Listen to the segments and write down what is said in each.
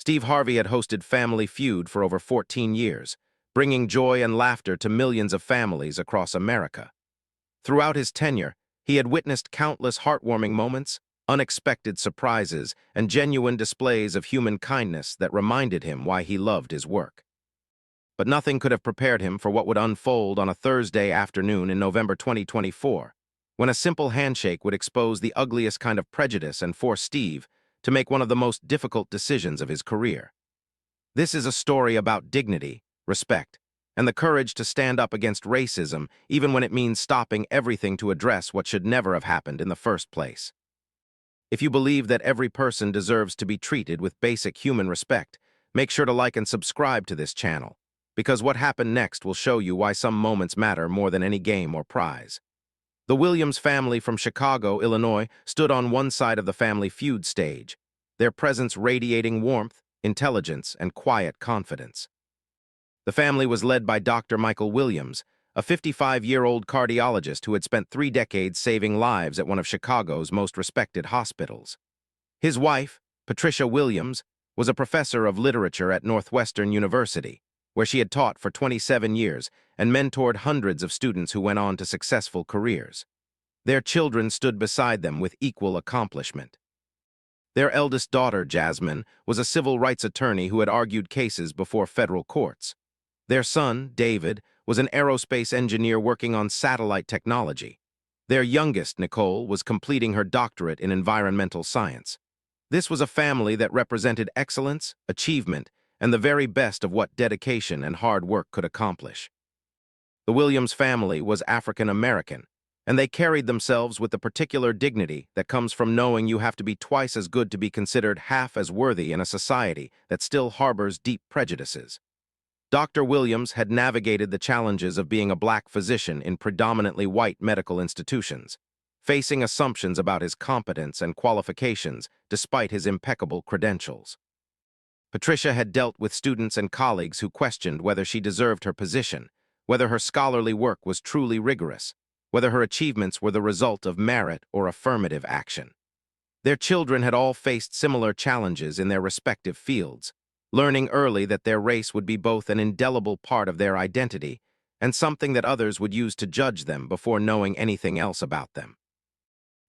Steve Harvey had hosted Family Feud for over 14 years, bringing joy and laughter to millions of families across America. Throughout his tenure, he had witnessed countless heartwarming moments, unexpected surprises, and genuine displays of human kindness that reminded him why he loved his work. But nothing could have prepared him for what would unfold on a Thursday afternoon in November 2024, when a simple handshake would expose the ugliest kind of prejudice and force Steve to make one of the most difficult decisions of his career. This is a story about dignity, respect, and the courage to stand up against racism even when it means stopping everything to address what should never have happened in the first place. If you believe that every person deserves to be treated with basic human respect, make sure to like and subscribe to this channel, because what happened next will show you why some moments matter more than any game or prize. The Williams family from Chicago, Illinois, stood on one side of the Family Feud stage, their presence radiating warmth, intelligence, and quiet confidence. The family was led by Dr. Michael Williams, a 55-year-old cardiologist who had spent 3 decades saving lives at one of Chicago's most respected hospitals. His wife, Patricia Williams, was a professor of literature at Northwestern University, where she had taught for 27 years and mentored hundreds of students who went on to successful careers. Their children stood beside them with equal accomplishment. Their eldest daughter, Jasmine, was a civil rights attorney who had argued cases before federal courts. Their son, David, was an aerospace engineer working on satellite technology. Their youngest, Nicole, was completing her doctorate in environmental science. This was a family that represented excellence, achievement, and the very best of what dedication and hard work could accomplish. The Williams family was African American, and they carried themselves with the particular dignity that comes from knowing you have to be twice as good to be considered half as worthy in a society that still harbors deep prejudices. Dr. Williams had navigated the challenges of being a black physician in predominantly white medical institutions, facing assumptions about his competence and qualifications despite his impeccable credentials. Patricia had dealt with students and colleagues who questioned whether she deserved her position, whether her scholarly work was truly rigorous, whether her achievements were the result of merit or affirmative action. Their children had all faced similar challenges in their respective fields, learning early that their race would be both an indelible part of their identity and something that others would use to judge them before knowing anything else about them.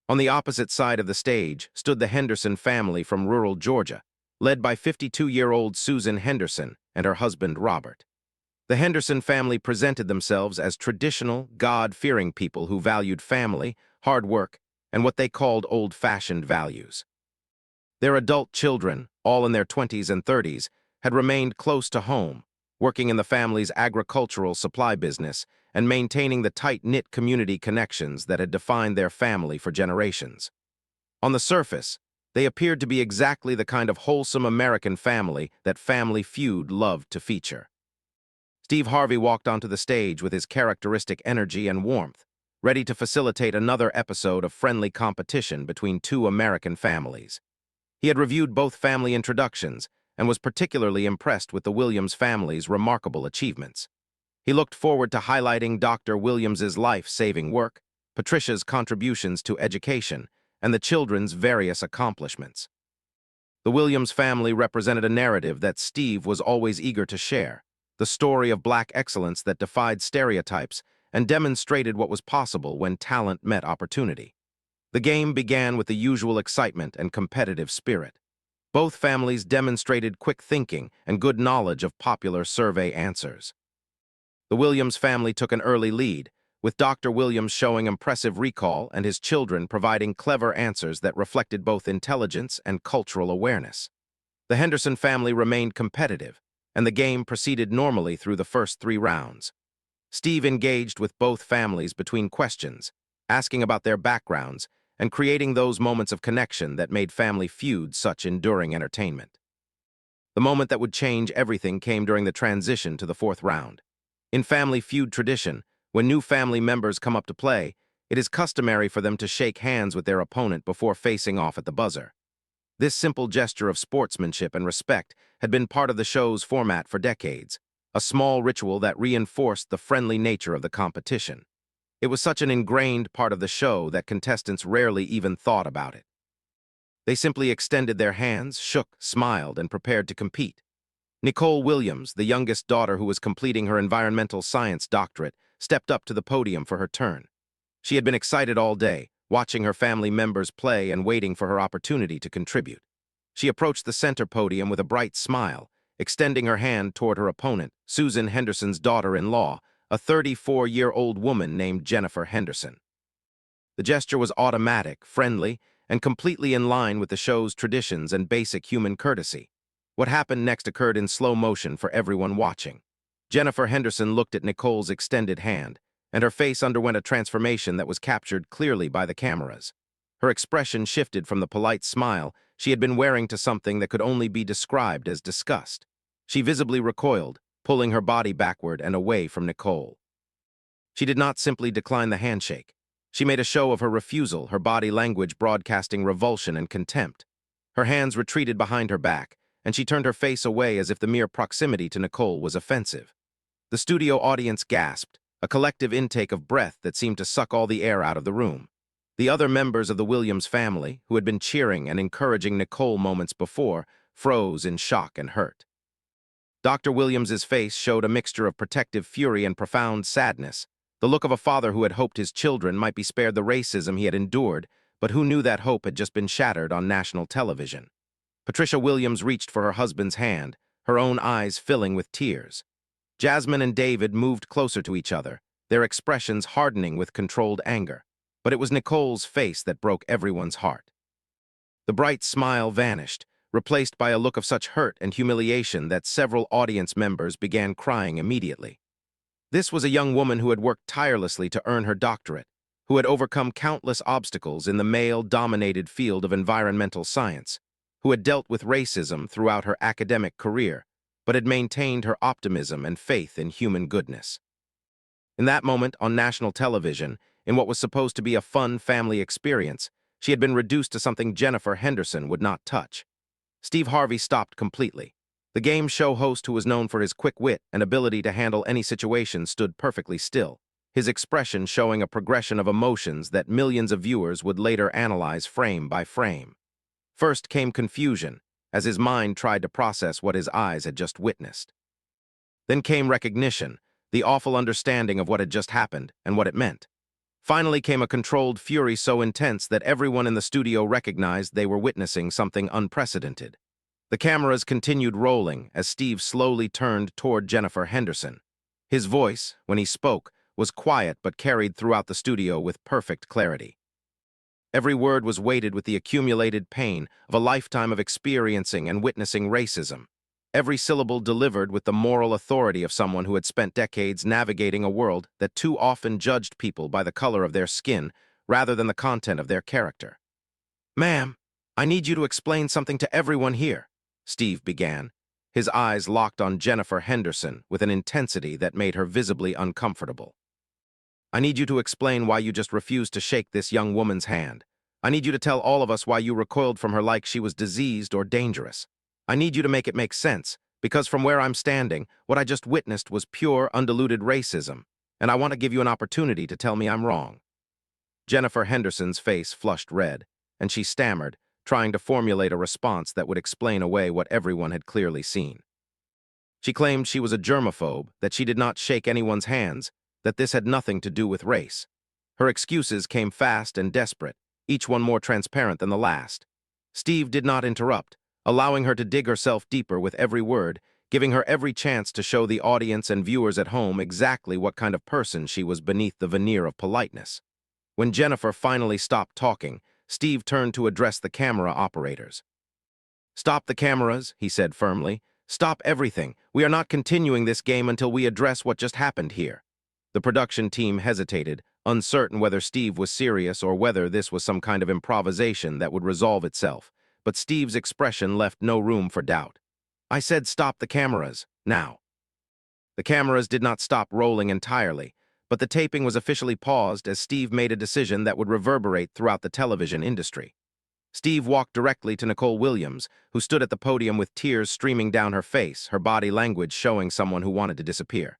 On the opposite side of the stage stood the Henderson family from rural Georgia, led by 52-year-old Susan Henderson and her husband Robert. The Henderson family presented themselves as traditional, God-fearing people who valued family, hard work, and what they called old-fashioned values. Their adult children, all in their 20s and 30s, had remained close to home, working in the family's agricultural supply business and maintaining the tight-knit community connections that had defined their family for generations. On the surface, they appeared to be exactly the kind of wholesome American family that Family Feud loved to feature. Steve Harvey walked onto the stage with his characteristic energy and warmth, ready to facilitate another episode of friendly competition between two American families. He had reviewed both family introductions and was particularly impressed with the Williams family's remarkable achievements. He looked forward to highlighting Dr. Williams's life-saving work, Patricia's contributions to education, and the children's various accomplishments. The Williams family represented a narrative that Steve was always eager to share, the story of Black excellence that defied stereotypes and demonstrated what was possible when talent met opportunity. The game began with the usual excitement and competitive spirit. Both families demonstrated quick thinking and good knowledge of popular survey answers. The Williams family took an early lead, with Dr. Williams showing impressive recall and his children providing clever answers that reflected both intelligence and cultural awareness. The Henderson family remained competitive, and the game proceeded normally through the first 3 rounds. Steve engaged with both families between questions, asking about their backgrounds, and creating those moments of connection that made Family Feud such enduring entertainment. The moment that would change everything came during the transition to the 4th round. In Family Feud tradition, when new family members come up to play, it is customary for them to shake hands with their opponent before facing off at the buzzer. This simple gesture of sportsmanship and respect had been part of the show's format for decades, a small ritual that reinforced the friendly nature of the competition. It was such an ingrained part of the show that contestants rarely even thought about it. They simply extended their hands, shook, smiled, and prepared to compete. Nicole Williams, the youngest daughter who was completing her environmental science doctorate, stepped up to the podium for her turn. She had been excited all day, watching her family members play and waiting for her opportunity to contribute. She approached the center podium with a bright smile, extending her hand toward her opponent, Susan Henderson's daughter-in-law, a 34-year-old woman named Jennifer Henderson. The gesture was automatic, friendly, and completely in line with the show's traditions and basic human courtesy. What happened next occurred in slow motion for everyone watching. Jennifer Henderson looked at Nicole's extended hand, and her face underwent a transformation that was captured clearly by the cameras. Her expression shifted from the polite smile she had been wearing to something that could only be described as disgust. She visibly recoiled, pulling her body backward and away from Nicole. She did not simply decline the handshake. She made a show of her refusal, her body language broadcasting revulsion and contempt. Her hands retreated behind her back, and she turned her face away as if the mere proximity to Nicole was offensive. The studio audience gasped, a collective intake of breath that seemed to suck all the air out of the room. The other members of the Williams family, who had been cheering and encouraging Nicole moments before, froze in shock and hurt. Dr. Williams's face showed a mixture of protective fury and profound sadness, the look of a father who had hoped his children might be spared the racism he had endured, but who knew that hope had just been shattered on national television. Patricia Williams reached for her husband's hand, her own eyes filling with tears. Jasmine and David moved closer to each other, their expressions hardening with controlled anger. But it was Nicole's face that broke everyone's heart. The bright smile vanished, replaced by a look of such hurt and humiliation that several audience members began crying immediately. This was a young woman who had worked tirelessly to earn her doctorate, who had overcome countless obstacles in the male-dominated field of environmental science, who had dealt with racism throughout her academic career, but had maintained her optimism and faith in human goodness. In that moment, on national television, in what was supposed to be a fun family experience, she had been reduced to something Jennifer Henderson would not touch. Steve Harvey stopped completely. The game show host, who was known for his quick wit and ability to handle any situation, stood perfectly still, his expression showing a progression of emotions that millions of viewers would later analyze frame by frame. First came confusion, as his mind tried to process what his eyes had just witnessed. Then came recognition, the awful understanding of what had just happened and what it meant. Finally came a controlled fury so intense that everyone in the studio recognized they were witnessing something unprecedented. The cameras continued rolling as Steve slowly turned toward Jennifer Henderson. His voice, when he spoke, was quiet but carried throughout the studio with perfect clarity. Every word was weighted with the accumulated pain of a lifetime of experiencing and witnessing racism. Every syllable delivered with the moral authority of someone who had spent decades navigating a world that too often judged people by the color of their skin rather than the content of their character. "Ma'am, I need you to explain something to everyone here," Steve began, his eyes locked on Jennifer Henderson with an intensity that made her visibly uncomfortable. "I need you to explain why you just refused to shake this young woman's hand. I need you to tell all of us why you recoiled from her like she was diseased or dangerous. I need you to make it make sense, because from where I'm standing, what I just witnessed was pure, undiluted racism, and I want to give you an opportunity to tell me I'm wrong." Jennifer Henderson's face flushed red, and she stammered, trying to formulate a response that would explain away what everyone had clearly seen. She claimed she was a germaphobe, that she did not shake anyone's hands, that this had nothing to do with race. Her excuses came fast and desperate, each one more transparent than the last. Steve did not interrupt, allowing her to dig herself deeper with every word, giving her every chance to show the audience and viewers at home exactly what kind of person she was beneath the veneer of politeness. When Jennifer finally stopped talking, Steve turned to address the camera operators. "Stop the cameras," he said firmly. "Stop everything. We are not continuing this game until we address what just happened here." The production team hesitated, uncertain whether Steve was serious or whether this was some kind of improvisation that would resolve itself. But Steve's expression left no room for doubt. "I said stop the cameras, now." The cameras did not stop rolling entirely, but the taping was officially paused as Steve made a decision that would reverberate throughout the television industry. Steve walked directly to Nicole Williams, who stood at the podium with tears streaming down her face, her body language showing someone who wanted to disappear.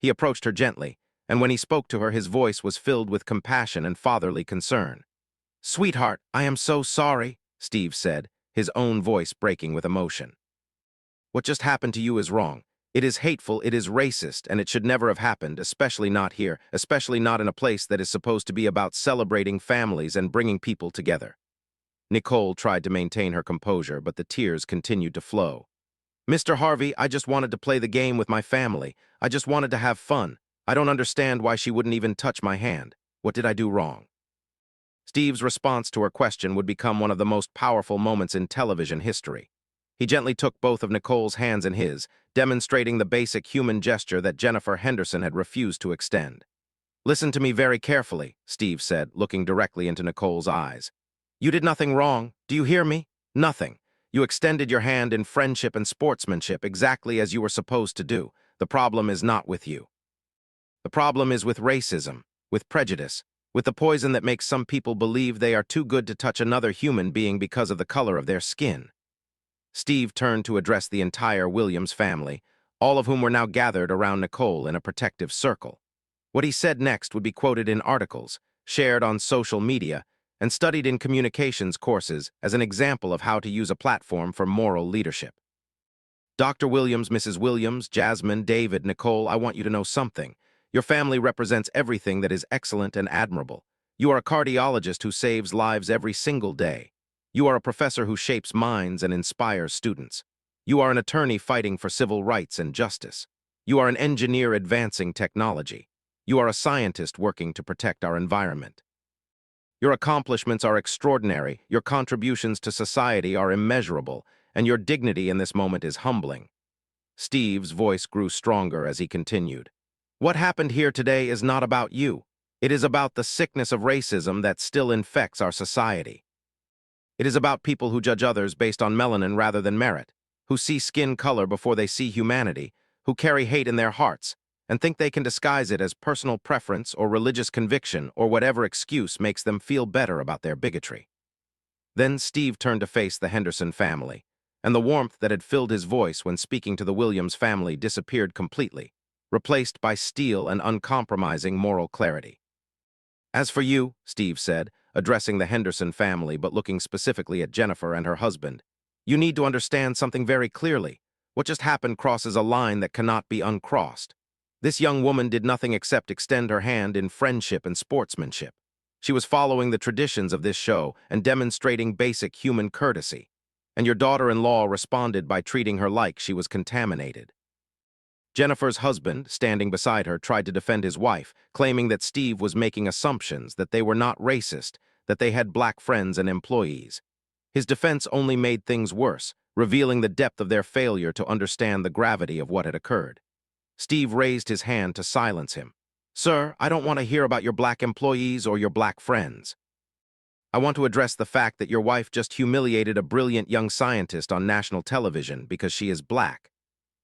He approached her gently, and when he spoke to her, his voice was filled with compassion and fatherly concern. "Sweetheart, I am so sorry," Steve said, his own voice breaking with emotion. What just happened to you is wrong. It is hateful, it is racist, and it should never have happened, especially not here, especially not in a place that is supposed to be about celebrating families and bringing people together. Nicole tried to maintain her composure, but the tears continued to flow. Mr. Harvey, I just wanted to play the game with my family. I just wanted to have fun. I don't understand why she wouldn't even touch my hand. What did I do wrong? Steve's response to her question would become one of the most powerful moments in television history. He gently took both of Nicole's hands in his, demonstrating the basic human gesture that Jennifer Henderson had refused to extend. Listen to me very carefully, Steve said, looking directly into Nicole's eyes. You did nothing wrong. Do you hear me? Nothing. You extended your hand in friendship and sportsmanship exactly as you were supposed to do. The problem is not with you. The problem is with racism, with prejudice, with the poison that makes some people believe they are too good to touch another human being because of the color of their skin. Steve turned to address the entire Williams family, all of whom were now gathered around Nicole in a protective circle. What he said next would be quoted in articles, shared on social media, and studied in communications courses as an example of how to use a platform for moral leadership. Dr. Williams, Mrs. Williams, Jasmine, David, Nicole, I want you to know something. Your family represents everything that is excellent and admirable. You are a cardiologist who saves lives every single day. You are a professor who shapes minds and inspires students. You are an attorney fighting for civil rights and justice. You are an engineer advancing technology. You are a scientist working to protect our environment. Your accomplishments are extraordinary, your contributions to society are immeasurable, and your dignity in this moment is humbling. Steve's voice grew stronger as he continued. What happened here today is not about you. It is about the sickness of racism that still infects our society. It is about people who judge others based on melanin rather than merit, who see skin color before they see humanity, who carry hate in their hearts, and think they can disguise it as personal preference or religious conviction or whatever excuse makes them feel better about their bigotry. Then Steve turned to face the Henderson family, and the warmth that had filled his voice when speaking to the Williams family disappeared completely, replaced by steel and uncompromising moral clarity. As for you, Steve said, addressing the Henderson family but looking specifically at Jennifer and her husband, you need to understand something very clearly. What just happened crosses a line that cannot be uncrossed. This young woman did nothing except extend her hand in friendship and sportsmanship. She was following the traditions of this show and demonstrating basic human courtesy. And your daughter-in-law responded by treating her like she was contaminated. Jennifer's husband, standing beside her, tried to defend his wife, claiming that Steve was making assumptions, that they were not racist, that they had black friends and employees. His defense only made things worse, revealing the depth of their failure to understand the gravity of what had occurred. Steve raised his hand to silence him. Sir, I don't want to hear about your black employees or your black friends. I want to address the fact that your wife just humiliated a brilliant young scientist on national television because she is black.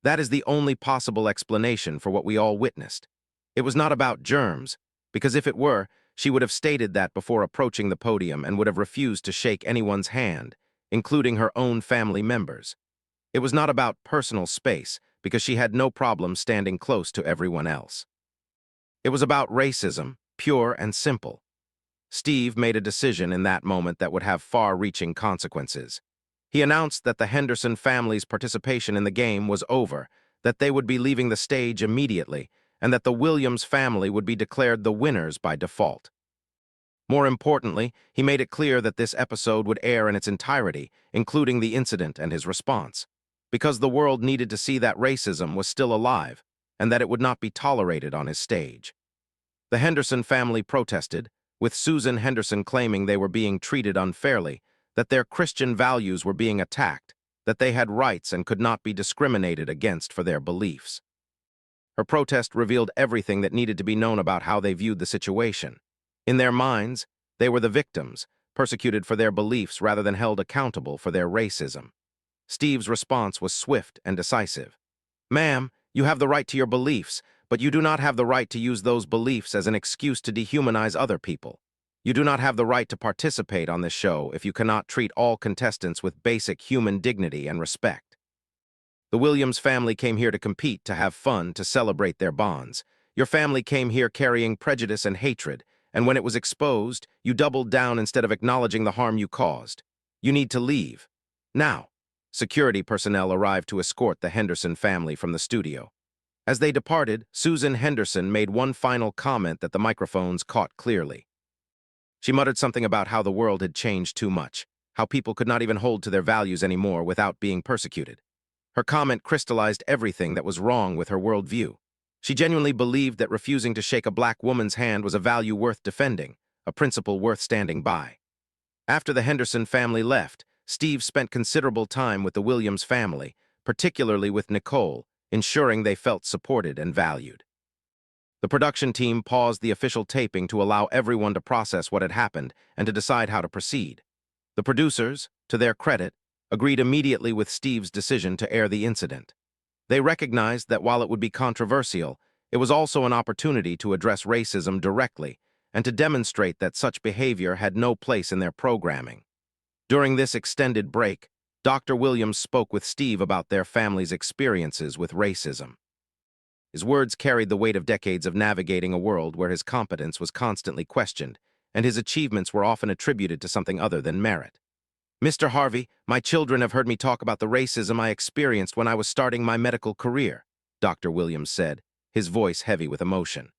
That is the only possible explanation for what we all witnessed. It was not about germs, because if it were, she would have stated that before approaching the podium and would have refused to shake anyone's hand, including her own family members. It was not about personal space, because she had no problem standing close to everyone else. It was about racism, pure and simple. Steve made a decision in that moment that would have far-reaching consequences. He announced that the Henderson family's participation in the game was over, that they would be leaving the stage immediately, and that the Williams family would be declared the winners by default. More importantly, he made it clear that this episode would air in its entirety, including the incident and his response, because the world needed to see that racism was still alive, and that it would not be tolerated on his stage. The Henderson family protested, with Susan Henderson claiming they were being treated unfairly, that their Christian values were being attacked, that they had rights and could not be discriminated against for their beliefs. Her protest revealed everything that needed to be known about how they viewed the situation. In their minds, they were the victims, persecuted for their beliefs rather than held accountable for their racism. Steve's response was swift and decisive. Ma'am, you have the right to your beliefs, but you do not have the right to use those beliefs as an excuse to dehumanize other people. You do not have the right to participate on this show if you cannot treat all contestants with basic human dignity and respect. The Williams family came here to compete, to have fun, to celebrate their bonds. Your family came here carrying prejudice and hatred, and when it was exposed, you doubled down instead of acknowledging the harm you caused. You need to leave. Now. Security personnel arrived to escort the Henderson family from the studio. As they departed, Susan Henderson made one final comment that the microphones caught clearly. She muttered something about how the world had changed too much, how people could not even hold to their values anymore without being persecuted. Her comment crystallized everything that was wrong with her worldview. She genuinely believed that refusing to shake a black woman's hand was a value worth defending, a principle worth standing by. After the Henderson family left, Steve spent considerable time with the Williams family, particularly with Nicole, ensuring they felt supported and valued. The production team paused the official taping to allow everyone to process what had happened and to decide how to proceed. The producers, to their credit, agreed immediately with Steve's decision to air the incident. They recognized that while it would be controversial, it was also an opportunity to address racism directly and to demonstrate that such behavior had no place in their programming. During this extended break, Dr. Williams spoke with Steve about their family's experiences with racism. His words carried the weight of decades of navigating a world where his competence was constantly questioned, and his achievements were often attributed to something other than merit. Mr. Harvey, my children have heard me talk about the racism I experienced when I was starting my medical career, Dr. Williams said, his voice heavy with emotion.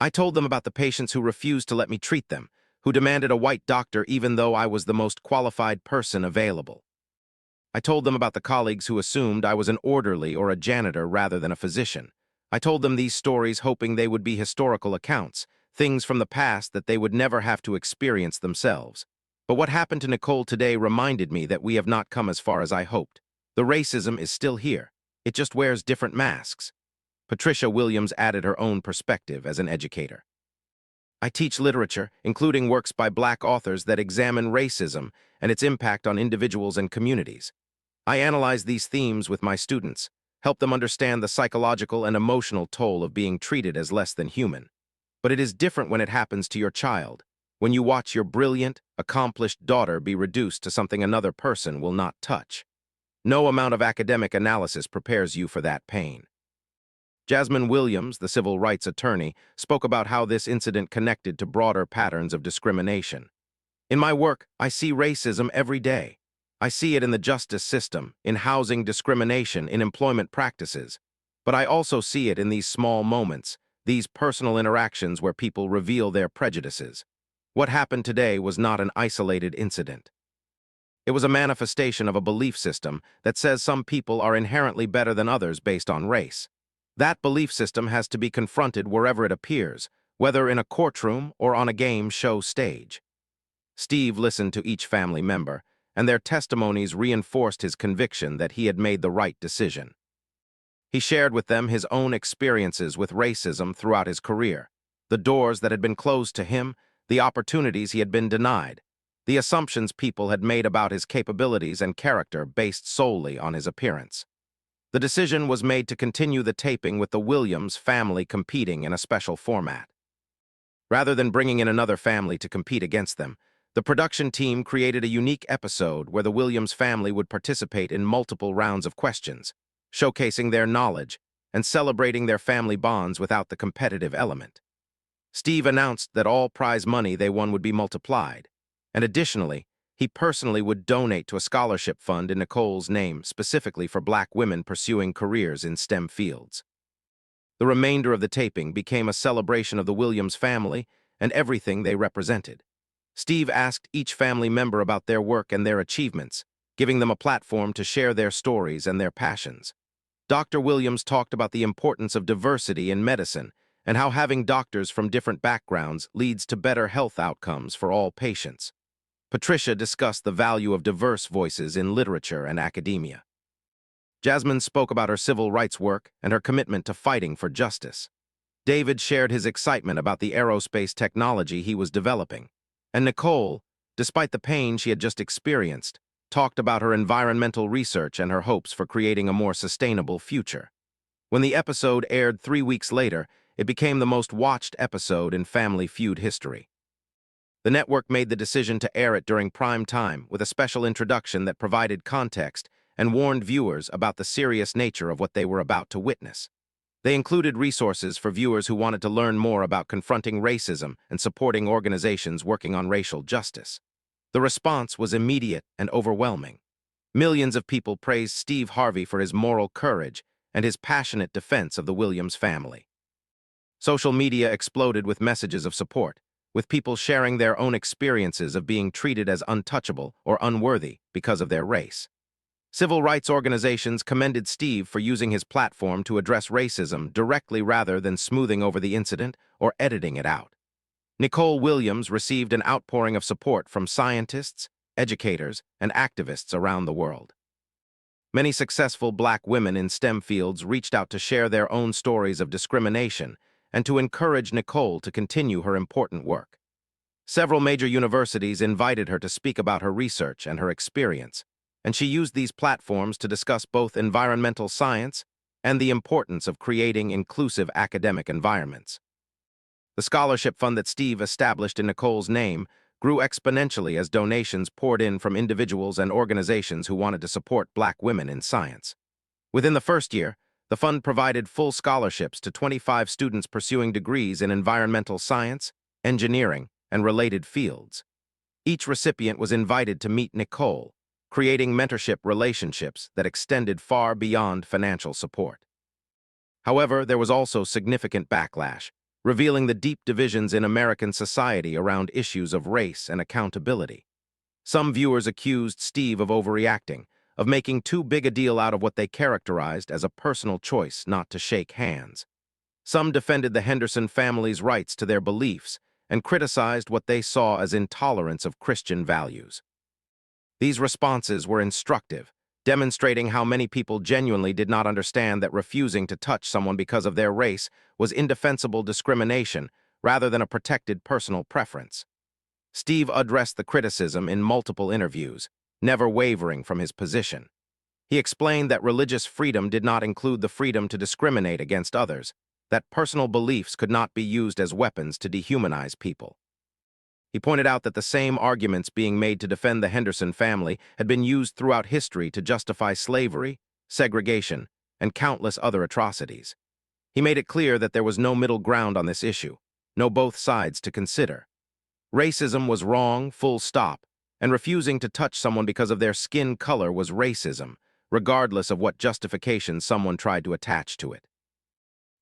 I told them about the patients who refused to let me treat them, who demanded a white doctor even though I was the most qualified person available. I told them about the colleagues who assumed I was an orderly or a janitor rather than a physician. I told them these stories hoping they would be historical accounts, things from the past that they would never have to experience themselves. But what happened to Nicole today reminded me that we have not come as far as I hoped. The racism is still here. It just wears different masks. Patricia Williams added her own perspective as an educator. I teach literature, including works by Black authors that examine racism and its impact on individuals and communities. I analyze these themes with my students, help them understand the psychological and emotional toll of being treated as less than human. But it is different when it happens to your child, when you watch your brilliant, accomplished daughter be reduced to something another person will not touch. No amount of academic analysis prepares you for that pain. Jasmine Williams, the civil rights attorney, spoke about how this incident connected to broader patterns of discrimination. In my work, I see racism every day. I see it in the justice system, in housing discrimination, in employment practices. But I also see it in these small moments, these personal interactions where people reveal their prejudices. What happened today was not an isolated incident. It was a manifestation of a belief system that says some people are inherently better than others based on race. That belief system has to be confronted wherever it appears, whether in a courtroom or on a game show stage. Steve listened to each family member, and their testimonies reinforced his conviction that he had made the right decision. He shared with them his own experiences with racism throughout his career, the doors that had been closed to him, the opportunities he had been denied, the assumptions people had made about his capabilities and character based solely on his appearance. The decision was made to continue the taping with the Williams family competing in a special format. Rather than bringing in another family to compete against them, the production team created a unique episode where the Williams family would participate in multiple rounds of questions, showcasing their knowledge and celebrating their family bonds without the competitive element. Steve announced that all prize money they won would be multiplied, and additionally, he personally would donate to a scholarship fund in Nicole's name specifically for Black women pursuing careers in STEM fields. The remainder of the taping became a celebration of the Williams family and everything they represented. Steve asked each family member about their work and their achievements, giving them a platform to share their stories and their passions. Dr. Williams talked about the importance of diversity in medicine and how having doctors from different backgrounds leads to better health outcomes for all patients. Patricia discussed the value of diverse voices in literature and academia. Jasmine spoke about her civil rights work and her commitment to fighting for justice. David shared his excitement about the aerospace technology he was developing. And Nicole, despite the pain she had just experienced, talked about her environmental research and her hopes for creating a more sustainable future. When the episode aired 3 weeks later, it became the most watched episode in Family Feud history. The network made the decision to air it during prime time with a special introduction that provided context and warned viewers about the serious nature of what they were about to witness. They included resources for viewers who wanted to learn more about confronting racism and supporting organizations working on racial justice. The response was immediate and overwhelming. Millions of people praised Steve Harvey for his moral courage and his passionate defense of the Williams family. Social media exploded with messages of support, with people sharing their own experiences of being treated as untouchable or unworthy because of their race. Civil rights organizations commended Steve for using his platform to address racism directly rather than smoothing over the incident or editing it out. Nicole Williams received an outpouring of support from scientists, educators, and activists around the world. Many successful Black women in STEM fields reached out to share their own stories of discrimination and to encourage Nicole to continue her important work. Several major universities invited her to speak about her research and her experience, and she used these platforms to discuss both environmental science and the importance of creating inclusive academic environments. The scholarship fund that Steve established in Nicole's name grew exponentially as donations poured in from individuals and organizations who wanted to support Black women in science. Within the first year, the fund provided full scholarships to 25 students pursuing degrees in environmental science, engineering, and related fields. Each recipient was invited to meet Nicole, creating mentorship relationships that extended far beyond financial support. However, there was also significant backlash, revealing the deep divisions in American society around issues of race and accountability. Some viewers accused Steve of overreacting, of making too big a deal out of what they characterized as a personal choice not to shake hands. Some defended the Henderson family's rights to their beliefs and criticized what they saw as intolerance of Christian values. These responses were instructive, demonstrating how many people genuinely did not understand that refusing to touch someone because of their race was indefensible discrimination rather than a protected personal preference. Steve addressed the criticism in multiple interviews, never wavering from his position. He explained that religious freedom did not include the freedom to discriminate against others, that personal beliefs could not be used as weapons to dehumanize people. He pointed out that the same arguments being made to defend the Henderson family had been used throughout history to justify slavery, segregation, and countless other atrocities. He made it clear that there was no middle ground on this issue, no both sides to consider. Racism was wrong, full stop, and refusing to touch someone because of their skin color was racism, regardless of what justification someone tried to attach to it.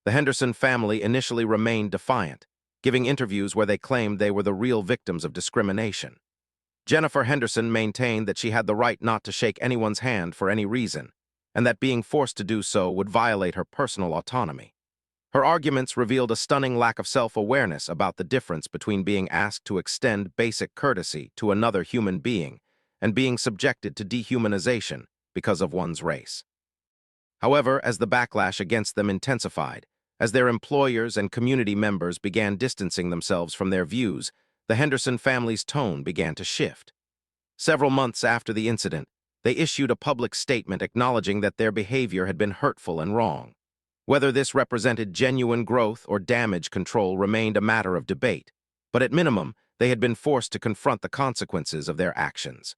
The Henderson family initially remained defiant, giving interviews where they claimed they were the real victims of discrimination. Jennifer Henderson maintained that she had the right not to shake anyone's hand for any reason, and that being forced to do so would violate her personal autonomy. Her arguments revealed a stunning lack of self-awareness about the difference between being asked to extend basic courtesy to another human being and being subjected to dehumanization because of one's race. However, as the backlash against them intensified, as their employers and community members began distancing themselves from their views, the Henderson family's tone began to shift. Several months after the incident, they issued a public statement acknowledging that their behavior had been hurtful and wrong. Whether this represented genuine growth or damage control remained a matter of debate, but at minimum, they had been forced to confront the consequences of their actions.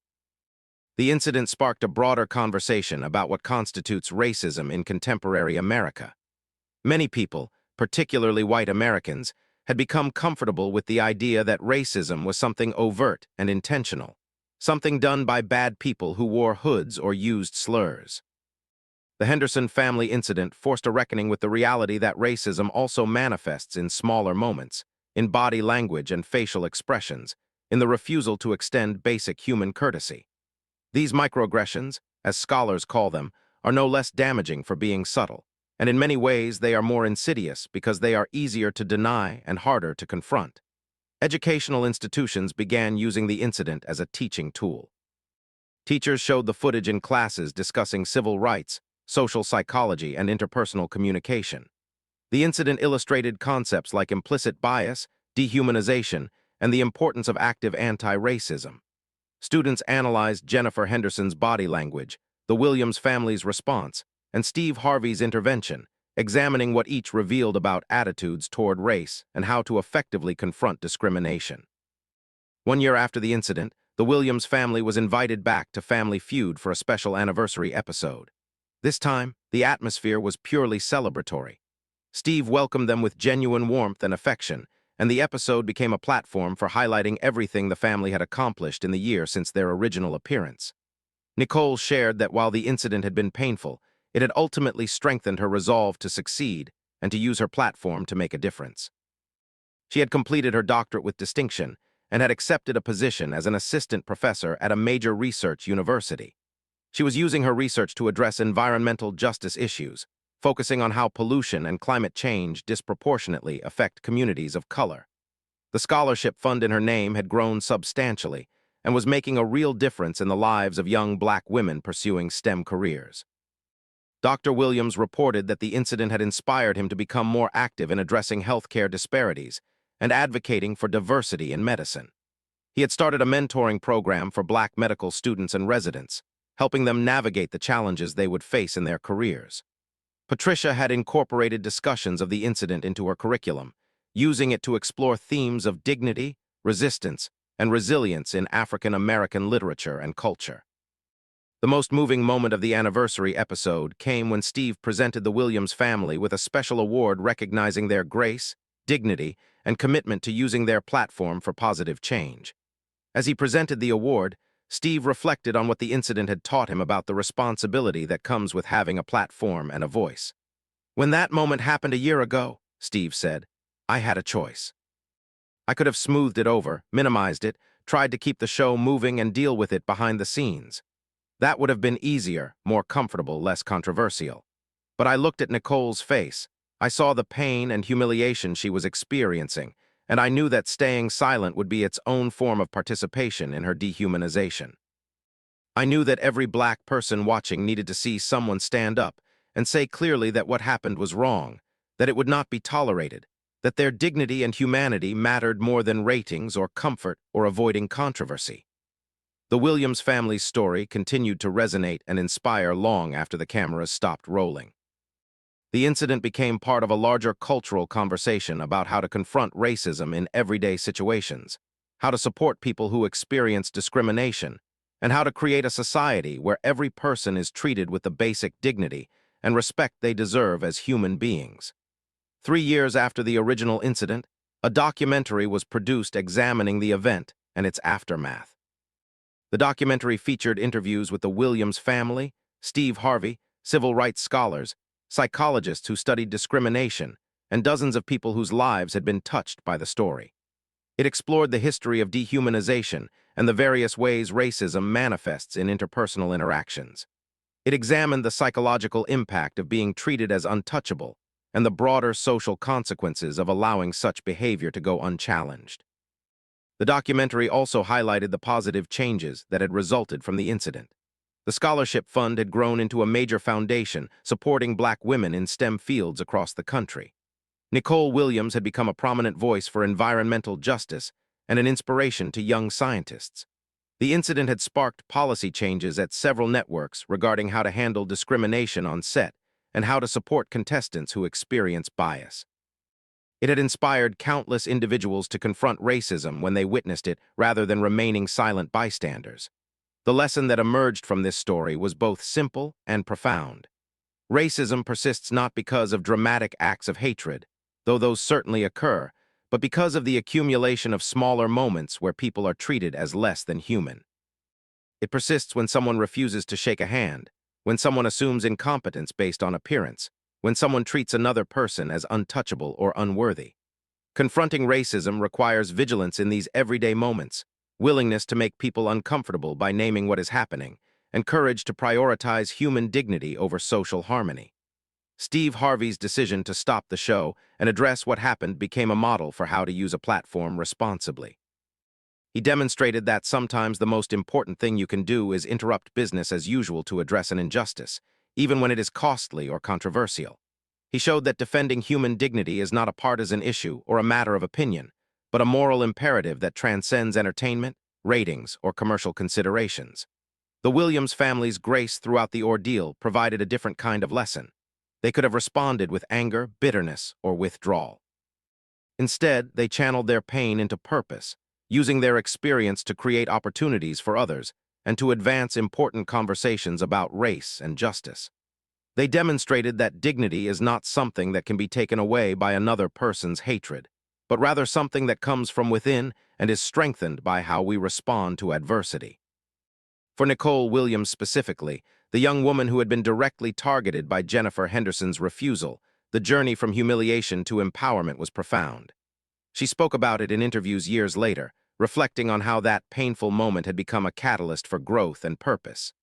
The incident sparked a broader conversation about what constitutes racism in contemporary America. Many people, particularly white Americans, had become comfortable with the idea that racism was something overt and intentional, something done by bad people who wore hoods or used slurs. The Henderson family incident forced a reckoning with the reality that racism also manifests in smaller moments, in body language and facial expressions, in the refusal to extend basic human courtesy. These microaggressions, as scholars call them, are no less damaging for being subtle, and in many ways they are more insidious because they are easier to deny and harder to confront. Educational institutions began using the incident as a teaching tool. Teachers showed the footage in classes discussing civil rights, social psychology, and interpersonal communication. The incident illustrated concepts like implicit bias, dehumanization, and the importance of active anti-racism. Students analyzed Jennifer Henderson's body language, the Williams family's response, and Steve Harvey's intervention, examining what each revealed about attitudes toward race and how to effectively confront discrimination. 1 year after the incident, the Williams family was invited back to Family Feud for a special anniversary episode. This time, the atmosphere was purely celebratory. Steve welcomed them with genuine warmth and affection, and the episode became a platform for highlighting everything the family had accomplished in the year since their original appearance. Nicole shared that while the incident had been painful, it had ultimately strengthened her resolve to succeed and to use her platform to make a difference. She had completed her doctorate with distinction and had accepted a position as an assistant professor at a major research university. She was using her research to address environmental justice issues, focusing on how pollution and climate change disproportionately affect communities of color. The scholarship fund in her name had grown substantially and was making a real difference in the lives of young Black women pursuing STEM careers. Dr. Williams reported that the incident had inspired him to become more active in addressing healthcare disparities and advocating for diversity in medicine. He had started a mentoring program for Black medical students and residents, helping them navigate the challenges they would face in their careers. Patricia had incorporated discussions of the incident into her curriculum, using it to explore themes of dignity, resistance, and resilience in African American literature and culture. The most moving moment of the anniversary episode came when Steve presented the Williams family with a special award recognizing their grace, dignity, and commitment to using their platform for positive change. As he presented the award, Steve reflected on what the incident had taught him about the responsibility that comes with having a platform and a voice. "When that moment happened a year ago," Steve said, "I had a choice. I could have smoothed it over, minimized it, tried to keep the show moving and deal with it behind the scenes. That would have been easier, more comfortable, less controversial. But I looked at Nicole's face. I saw the pain and humiliation she was experiencing, and I knew that staying silent would be its own form of participation in her dehumanization. I knew that every Black person watching needed to see someone stand up and say clearly that what happened was wrong, that it would not be tolerated, that their dignity and humanity mattered more than ratings or comfort or avoiding controversy." The Williams family's story continued to resonate and inspire long after the cameras stopped rolling. The incident became part of a larger cultural conversation about how to confront racism in everyday situations, how to support people who experience discrimination, and how to create a society where every person is treated with the basic dignity and respect they deserve as human beings. 3 years after the original incident, a documentary was produced examining the event and its aftermath. The documentary featured interviews with the Williams family, Steve Harvey, civil rights scholars, psychologists who studied discrimination, and dozens of people whose lives had been touched by the story. It explored the history of dehumanization and the various ways racism manifests in interpersonal interactions. It examined the psychological impact of being treated as untouchable and the broader social consequences of allowing such behavior to go unchallenged. The documentary also highlighted the positive changes that had resulted from the incident. The scholarship fund had grown into a major foundation supporting Black women in STEM fields across the country. Nicole Williams had become a prominent voice for environmental justice and an inspiration to young scientists. The incident had sparked policy changes at several networks regarding how to handle discrimination on set and how to support contestants who experience bias. It had inspired countless individuals to confront racism when they witnessed it rather than remaining silent bystanders. The lesson that emerged from this story was both simple and profound. Racism persists not because of dramatic acts of hatred, though those certainly occur, but because of the accumulation of smaller moments where people are treated as less than human. It persists when someone refuses to shake a hand, when someone assumes incompetence based on appearance, when someone treats another person as untouchable or unworthy. Confronting racism requires vigilance in these everyday moments, willingness to make people uncomfortable by naming what is happening, and courage to prioritize human dignity over social harmony. Steve Harvey's decision to stop the show and address what happened became a model for how to use a platform responsibly. He demonstrated that sometimes the most important thing you can do is interrupt business as usual to address an injustice, even when it is costly or controversial. He showed that defending human dignity is not a partisan issue or a matter of opinion, but a moral imperative that transcends entertainment, ratings, or commercial considerations. The Williams family's grace throughout the ordeal provided a different kind of lesson. They could have responded with anger, bitterness, or withdrawal. Instead, they channeled their pain into purpose, using their experience to create opportunities for others and to advance important conversations about race and justice. They demonstrated that dignity is not something that can be taken away by another person's hatred. but rather something that comes from within and is strengthened by how we respond to adversity. For Nicole Williams specifically, the young woman who had been directly targeted by Jennifer Henderson's refusal, the journey from humiliation to empowerment was profound. She spoke about it in interviews years later, reflecting on how that painful moment had become a catalyst for growth and purpose.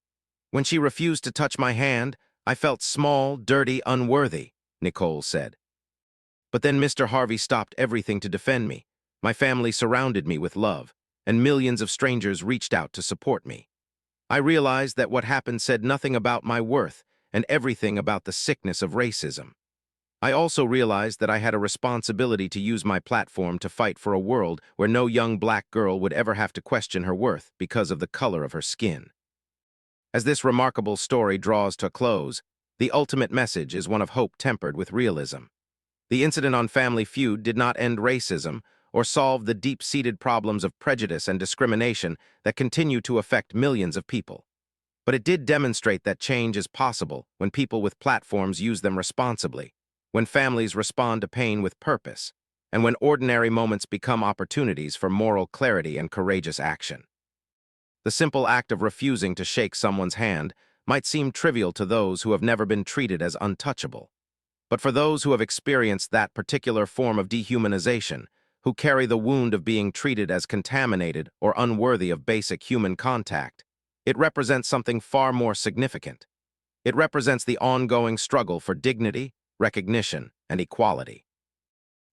"When she refused to touch my hand, I felt small, dirty, unworthy," Nicole said. "But then Mr. Harvey stopped everything to defend me. My family surrounded me with love, and millions of strangers reached out to support me. I realized that what happened said nothing about my worth and everything about the sickness of racism. I also realized that I had a responsibility to use my platform to fight for a world where no young black girl would ever have to question her worth because of the color of her skin." As this remarkable story draws to a close, the ultimate message is one of hope tempered with realism. The incident on Family Feud did not end racism or solve the deep-seated problems of prejudice and discrimination that continue to affect millions of people. But it did demonstrate that change is possible when people with platforms use them responsibly, when families respond to pain with purpose, and when ordinary moments become opportunities for moral clarity and courageous action. The simple act of refusing to shake someone's hand might seem trivial to those who have never been treated as untouchable. But for those who have experienced that particular form of dehumanization, who carry the wound of being treated as contaminated or unworthy of basic human contact, it represents something far more significant. It represents the ongoing struggle for dignity, recognition, and equality.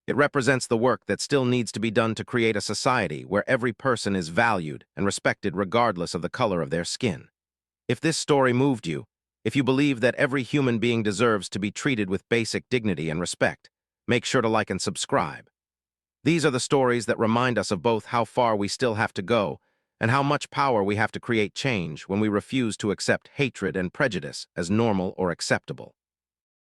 It represents the work that still needs to be done to create a society where every person is valued and respected regardless of the color of their skin. If this story moved you, if you believe that every human being deserves to be treated with basic dignity and respect, make sure to like and subscribe. These are the stories that remind us of both how far we still have to go and how much power we have to create change when we refuse to accept hatred and prejudice as normal or acceptable.